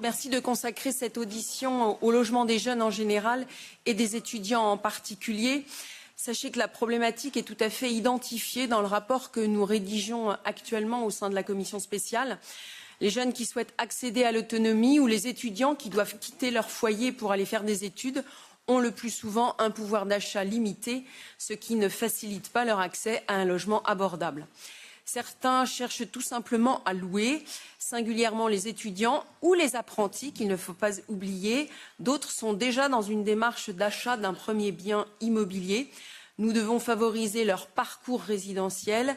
remercie de consacrer cette audition au logement des jeunes en général et des étudiants en particulier. Sachez que la problématique est tout à fait identifiée dans le rapport que nous rédigeons actuellement au sein de la commission spéciale. Les jeunes qui souhaitent accéder à l'autonomie ou les étudiants qui doivent quitter leur foyer pour aller faire des études ont le plus souvent un pouvoir d'achat limité, ce qui ne facilite pas leur accès à un logement abordable. Certains cherchent tout simplement à louer, singulièrement les étudiants ou les apprentis qu'il ne faut pas oublier. D'autres sont déjà dans une démarche d'achat d'un premier bien immobilier. Nous devons favoriser leur parcours résidentiel,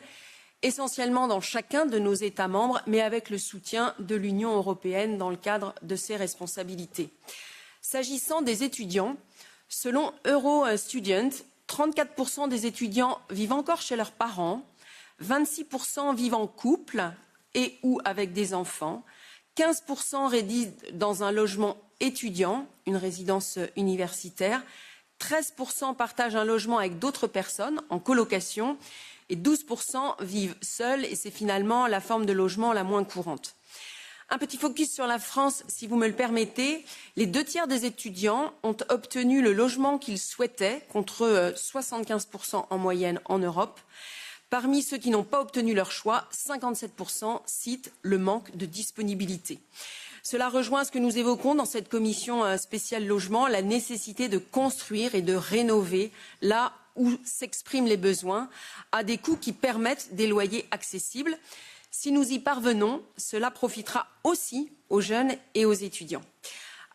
essentiellement dans chacun de nos États membres, mais avec le soutien de l'Union européenne dans le cadre de ses responsabilités. S'agissant des étudiants, selon Eurostudent, 34% des étudiants vivent encore chez leurs parents, 26% vivent en couple et ou avec des enfants, 15% résident dans un logement étudiant, une résidence universitaire, 13% partagent un logement avec d'autres personnes en colocation et 12% vivent seuls et c'est finalement la forme de logement la moins courante. Un petit focus sur la France, si vous me le permettez. Les 2/3 des étudiants ont obtenu le logement qu'ils souhaitaient, contre 75% en moyenne en Europe. Parmi ceux qui n'ont pas obtenu leur choix, 57% citent le manque de disponibilité. Cela rejoint ce que nous évoquons dans cette commission spéciale logement, la nécessité de construire et de rénover là où s'expriment les besoins, à des coûts qui permettent des loyers accessibles. Si nous y parvenons, cela profitera aussi aux jeunes et aux étudiants.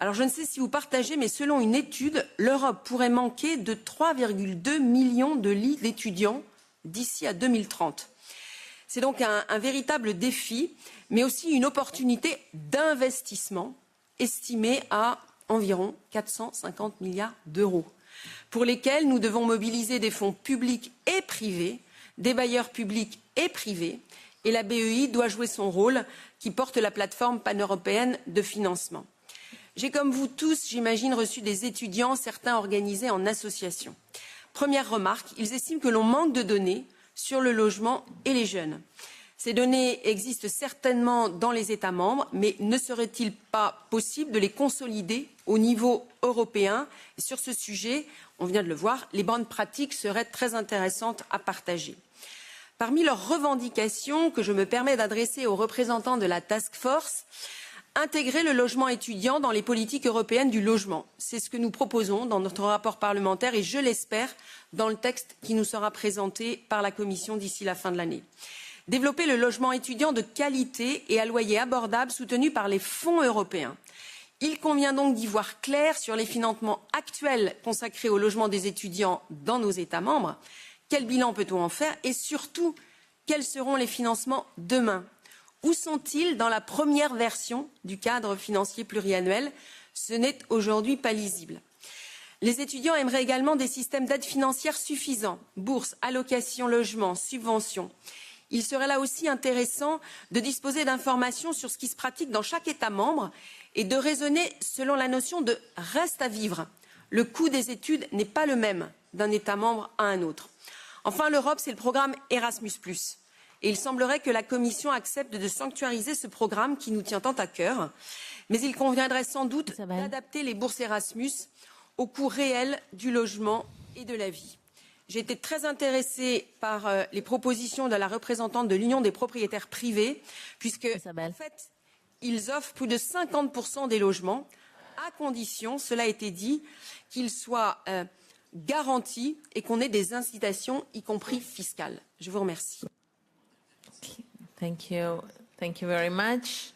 Alors je ne sais si vous partagez, mais selon une étude, l'Europe pourrait manquer de 3,2 millions de lits d'étudiants d'ici à 2030. C'est donc un véritable défi, mais aussi une opportunité d'investissement estimée à environ 450 milliards d'euros, pour lesquels nous devons mobiliser des fonds publics et privés, des bailleurs publics et privés, et la BEI doit jouer son rôle qui porte la plateforme paneuropéenne de financement. J'ai, comme vous tous, j'imagine, reçu des étudiants, certains organisés en association. Première remarque, ils estiment que l'on manque de données sur le logement et les jeunes. Ces données existent certainement dans les États membres, mais ne serait-il pas possible de les consolider au niveau européen? Et sur ce sujet, on vient de le voir, les bonnes pratiques seraient très intéressantes à partager. Parmi leurs revendications, que je me permets d'adresser aux représentants de la Task Force, intégrer le logement étudiant dans les politiques européennes du logement. C'est ce que nous proposons dans notre rapport parlementaire et, je l'espère, dans le texte qui nous sera présenté par la Commission d'ici la fin de l'année. Développer le logement étudiant de qualité et à loyer abordable soutenu par les fonds européens. Il convient donc d'y voir clair sur les financements actuels consacrés au logement des étudiants dans nos États membres. Quel bilan peut-on en faire et surtout, quels seront les financements demain? Où sont-ils dans la première version du cadre financier pluriannuel? Ce n'est aujourd'hui pas lisible. Les étudiants aimeraient également des systèmes d'aide financière suffisants, bourses, allocations, logements, subventions. Il serait là aussi intéressant de disposer d'informations sur ce qui se pratique dans chaque État membre et de raisonner selon la notion de reste à vivre. Le coût des études n'est pas le même d'un État membre à un autre. Enfin, l'Europe, c'est le programme Erasmus+. Et il semblerait que la Commission accepte de sanctuariser ce programme qui nous tient tant à cœur. Mais il conviendrait sans doute d'adapter les bourses Erasmus au coût réel du logement et de la vie. J'ai été très intéressée par les propositions de la représentante de l'Union des propriétaires privés, puisque en fait, ils offrent plus de 50% des logements, à condition, cela a été dit, qu'ils soient garantis et qu'on ait des incitations, y compris fiscales. Je vous remercie. Thank you very much.